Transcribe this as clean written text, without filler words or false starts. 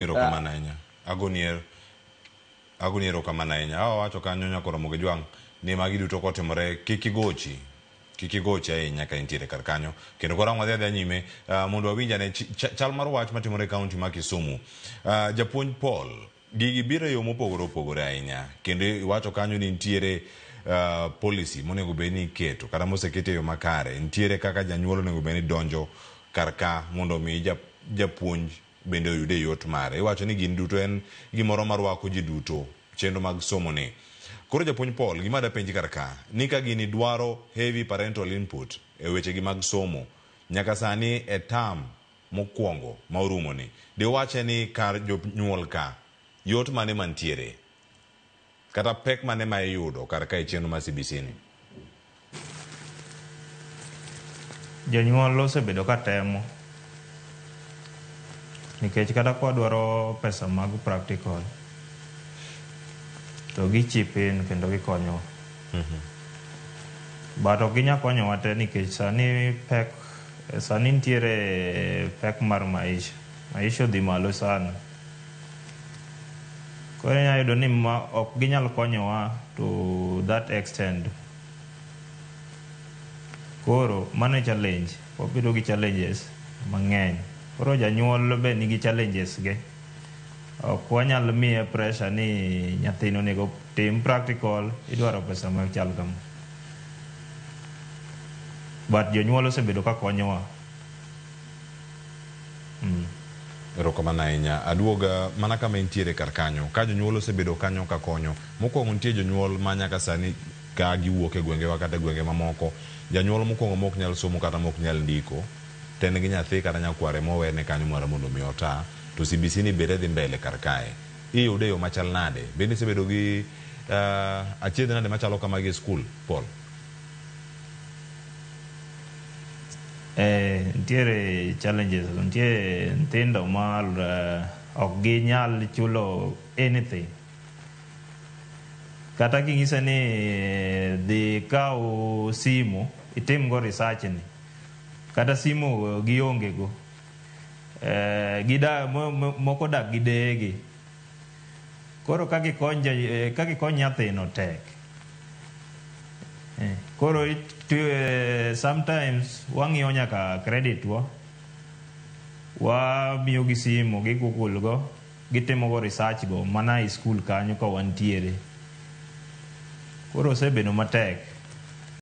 Erokamano ahinya. Agoni erokamano ahinya. Wacho kanyo nyaka romo gi jwang' ni magi duto kotimore kik igochi ahinya ka intiere kar kanyo. Kendo koro wadhi adhiya nyime mondo wawinj ane chal mar wach matimore e kaunti ma Kisumu. Japuonj Paul, gigi biro e yo mopogore opogore ahinya. Kendo iwacho kanyo ni nitiere policy monego bed ni iketo kata mosekete e yo makare. Nitiere kaka janyuol onego bed ni donjo kar ka mondo mi japuonj bende oyude yot mare. Iwacho ni gin duto en gimoro marwako ji duto chenro mag somo ni. Koro japuonj Paul, gima da penji kar ka ni ka gini dwaro heavy parental input e weche gi mag somo nyaka sani e tam mokwongo ma orumo ni diwache ni kar jonyuol ka yot mane mantiere kata pek mane ma iyudo kar ka e chenro ma CBC ni. Jonyuol osebedo ka temo nikech kata kwa dwaro pesa mag practical to gichipin kendo gikonyo. But ok ginya konyo wate nikech sani nitiere pek mar maisha odhi malo sana. Koro inya yudo ni ok ginyal konyowa to that extent. Koro mano challenge, wabedo gi challenges mang'eny. Koro janyuol be nigi challenges ge. Ok wanyal miye pressure ni nyathino nego tim practical, idwaro pesa machal kama. But jonyuol osebedo ka konyowa. Erokamano ahinya. Aduoga mana kama intiere kar kanyo. Ka jonyuol osebedo kanyo ka konyo. Mokwongo nitie jonyuol ma nyaka sani ka giwuok e gwengewa kata gwenge mamoko. Janyuol mokwongo mok nyal somo kata mok nyal ndiko. Ten gi nyathi kata nyakware mowene kanyo moro mondo mi ota. To CBC ni bere dhi mbele kar kae. Iyude yo machal nade. Bende isebedo gi achiedh nade machalo kamagi e skul, Paul? Nitiere challenges. Nitiere nyithindo ma ok ginyal chulo anything. Kata king'ise ni dhi kaw simu itim go research ni. Kata simu gionge go. Moko dak gi degi. Koro kakikony nyathino tek. Koro sometimes wang'iyo nyaka credit wamiyo gi simu gi Google go, gitimo go research go mana e skul kanyo ka wantiere. Koro osebedo matek.